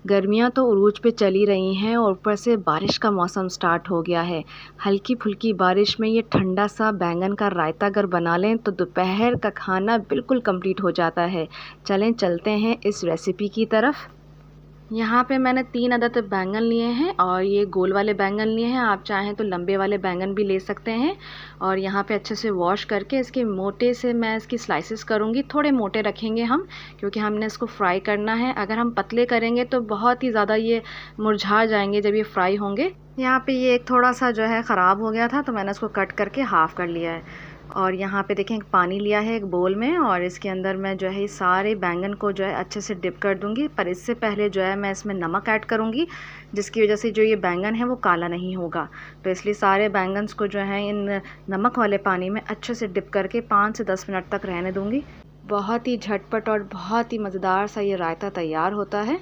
गर्मियाँ तो उरूज पे चली रही हैं और ऊपर से बारिश का मौसम स्टार्ट हो गया है। हल्की फुल्की बारिश में ये ठंडा सा बैंगन का रायता अगर बना लें तो दोपहर का खाना बिल्कुल कंप्लीट हो जाता है। चलें चलते हैं इस रेसिपी की तरफ। यहाँ पे मैंने 3 अदद बैंगन लिए हैं और ये गोल वाले बैंगन लिए हैं। आप चाहें तो लंबे वाले बैंगन भी ले सकते हैं। और यहाँ पे अच्छे से वॉश करके इसके मोटे से मैं इसकी स्लाइसेस करूँगी। थोड़े मोटे रखेंगे हम, क्योंकि हमने इसको फ्राई करना है। अगर हम पतले करेंगे तो बहुत ही ज़्यादा ये मुरझा जाएंगे जब ये फ्राई होंगे। यहाँ पे ये एक थोड़ा सा जो है ख़राब हो गया था, तो मैंने इसको कट करके हाफ़ कर लिया है। और यहाँ पे देखें एक पानी लिया है एक बोल में, और इसके अंदर मैं जो है सारे बैंगन को जो है अच्छे से डिप कर दूँगी। पर इससे पहले जो है मैं इसमें नमक ऐड करूँगी, जिसकी वजह से जो ये बैंगन है वो काला नहीं होगा। तो इसलिए सारे बैंगन्स को जो है इन नमक वाले पानी में अच्छे से डिप करके 5 से 10 मिनट तक रहने दूँगी। बहुत ही झटपट और बहुत ही मज़ेदार सा ये रायता तैयार होता है।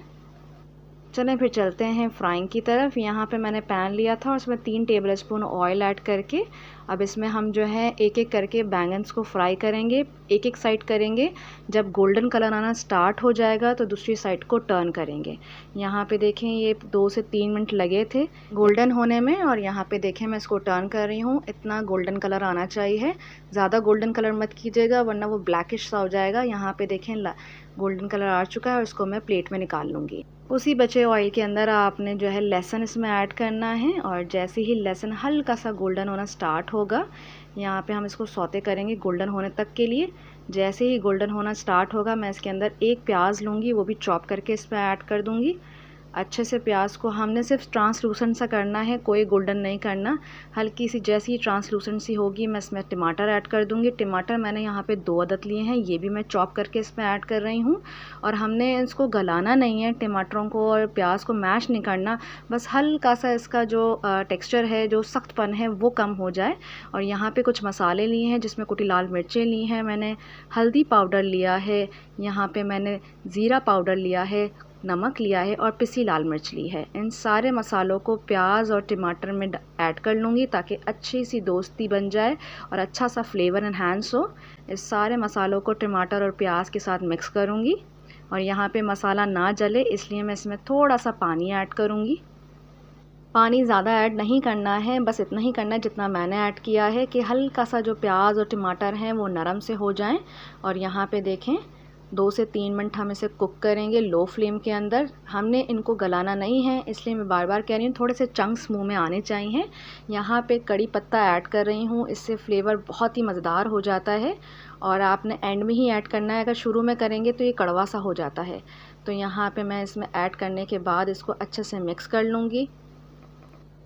चलें फिर चलते हैं फ्राइंग की तरफ। यहाँ पे मैंने पैन लिया था और उसमें 3 टेबलस्पून ऑयल ऐड करके अब इसमें हम जो है एक एक करके बैंगन्स को फ्राई करेंगे। एक एक साइड करेंगे। जब गोल्डन कलर आना स्टार्ट हो जाएगा तो दूसरी साइड को टर्न करेंगे। यहाँ पे देखें ये 2 से 3 मिनट लगे थे गोल्डन होने में, और यहाँ पे देखें मैं इसको टर्न कर रही हूँ। इतना गोल्डन कलर आना चाहिए, ज़्यादा गोल्डन कलर मत कीजिएगा वरना वो ब्लैकिश सा हो जाएगा। यहाँ पे देखें गोल्डन कलर आ चुका है और इसको मैं प्लेट में निकाल लूँगी। उसी बचे ऑयल के अंदर आपने जो है लहसुन इसमें ऐड करना है, और जैसे ही लहसुन हल्का सा गोल्डन होना स्टार्ट होगा, यहाँ पे हम इसको सौते करेंगे गोल्डन होने तक के लिए। जैसे ही गोल्डन होना स्टार्ट होगा मैं इसके अंदर एक प्याज लूँगी, वो भी चॉप करके इसमें ऐड कर दूँगी। अच्छे से प्याज को हमने सिर्फ ट्रांसलूसेंट सा करना है, कोई गोल्डन नहीं करना। हल्की सी जैसी ट्रांसलूसेंट सी होगी मैं इसमें टमाटर ऐड कर दूंगी। टमाटर मैंने यहाँ पे 2 अदद लिए हैं, ये भी मैं चॉप करके इसमें ऐड कर रही हूँ। और हमने इसको गलाना नहीं है, टमाटरों को और प्याज को मैश नहीं करना, बस हल्का सा इसका जो टेक्स्चर है, जो सख्तपन है वो कम हो जाए। और यहाँ पे कुछ मसाले लिए हैं, जिसमें कुटी लाल मिर्चें ली हैं मैंने, हल्दी पाउडर लिया है, यहाँ पे मैंने ज़ीरा पाउडर लिया है, नमक लिया है और पिसी लाल मिर्च ली है। इन सारे मसालों को प्याज और टमाटर में ऐड कर लूँगी ताकि अच्छी सी दोस्ती बन जाए और अच्छा सा फ्लेवर एनहांस हो। इस सारे मसालों को टमाटर और प्याज के साथ मिक्स करूँगी, और यहाँ पे मसाला ना जले इसलिए मैं इसमें थोड़ा सा पानी ऐड करूँगी। पानी ज़्यादा ऐड नहीं करना है, बस इतना ही करना है जितना मैंने ऐड किया है, कि हल्का सा जो प्याज और टमाटर हैं वो नरम से हो जाएं। और यहाँ पे देखें 2 से 3 मिनट हम इसे कुक करेंगे लो फ्लेम के अंदर। हमने इनको गलाना नहीं है, इसलिए मैं बार बार कह रही हूँ थोड़े से चंक्स मुंह में आने चाहिए। यहाँ पे कड़ी पत्ता ऐड कर रही हूँ, इससे फ्लेवर बहुत ही मज़ेदार हो जाता है। और आपने एंड में ही ऐड करना है, अगर शुरू में करेंगे तो ये कड़वा सा हो जाता है। तो यहाँ पे मैं इसमें ऐड करने के बाद इसको अच्छे से मिक्स कर लूँगी।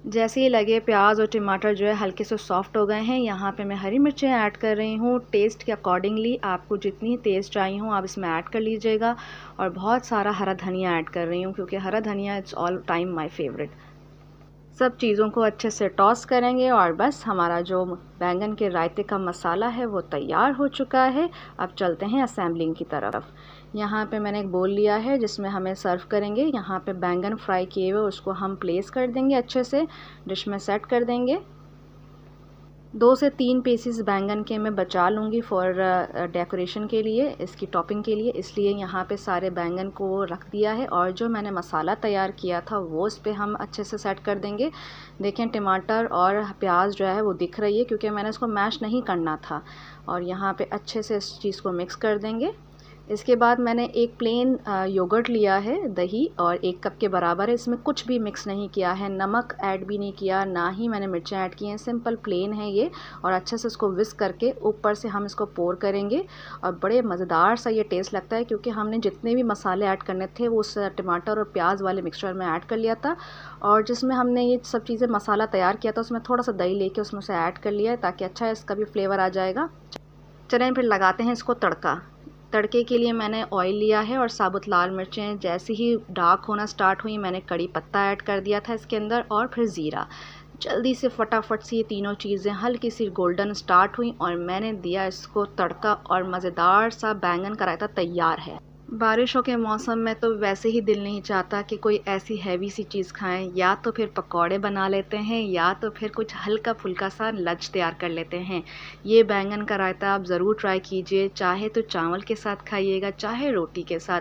जैसे ही लगे प्याज और टमाटर जो है हल्के से सॉफ्ट हो गए हैं, यहाँ पे मैं हरी मिर्चें ऐड कर रही हूँ। टेस्ट के अकॉर्डिंगली आपको जितनी तेज़ चाहिए हो आप इसमें ऐड कर लीजिएगा। और बहुत सारा हरा धनिया ऐड कर रही हूँ, क्योंकि हरा धनिया it's all time my favourite. सब चीज़ों को अच्छे से टॉस करेंगे और बस हमारा जो बैंगन के रायते का मसाला है वो तैयार हो चुका है। अब चलते हैं असेंबलिंग की तरफ। यहाँ पे मैंने एक बोल लिया है जिसमें हमें सर्व करेंगे। यहाँ पे बैंगन फ्राई किए हुए उसको हम प्लेस कर देंगे, अच्छे से डिश में सेट कर देंगे। 2 से 3 पीसेस बैंगन के मैं बचा लूँगी फॉर डेकोरेशन के लिए, इसकी टॉपिंग के लिए, इसलिए यहाँ पे सारे बैंगन को रख दिया है। और जो मैंने मसाला तैयार किया था वो इस पे हम अच्छे से सेट कर देंगे। देखें टमाटर और प्याज जो है वो दिख रही है, क्योंकि मैंने इसको मैश नहीं करना था। और यहाँ पे अच्छे से इस चीज़ को मिक्स कर देंगे। इसके बाद मैंने एक प्लेन योगर्ट लिया है, दही, और 1 कप के बराबर है। इसमें कुछ भी मिक्स नहीं किया है, नमक ऐड भी नहीं किया, ना ही मैंने मिर्चें ऐड की हैं, सिंपल प्लेन है ये। और अच्छे से इसको विस्क करके ऊपर से हम इसको पोर करेंगे। और बड़े मज़ेदार सा ये टेस्ट लगता है, क्योंकि हमने जितने भी मसाले ऐड करने थे वो उस टमाटर और प्याज वाले मिक्सचर में ऐड कर लिया था। और जिसमें हमने ये सब चीज़ें मसाला तैयार किया था उसमें थोड़ा सा दही लेके उसमें से ऐड कर लिया है, ताकि अच्छा इसका भी फ्लेवर आ जाएगा। चलें फिर लगाते हैं इसको तड़का। तड़के के लिए मैंने ऑयल लिया है और साबुत लाल मिर्चें जैसे ही डार्क होना स्टार्ट हुई मैंने कड़ी पत्ता ऐड कर दिया था इसके अंदर, और फिर ज़ीरा। जल्दी से फटाफट से ये तीनों चीज़ें हल्की सी गोल्डन स्टार्ट हुई और मैंने दिया इसको तड़का, और मज़ेदार सा बैंगन का रायता तैयार है। बारिशों के मौसम में तो वैसे ही दिल नहीं चाहता कि कोई ऐसी हैवी सी चीज़ खाएं, या तो फिर पकौड़े बना लेते हैं या तो फिर कुछ हल्का फुल्का सा लंच तैयार कर लेते हैं। ये बैंगन का रायता आप ज़रूर ट्राई कीजिए, चाहे तो चावल के साथ खाइएगा चाहे रोटी के साथ।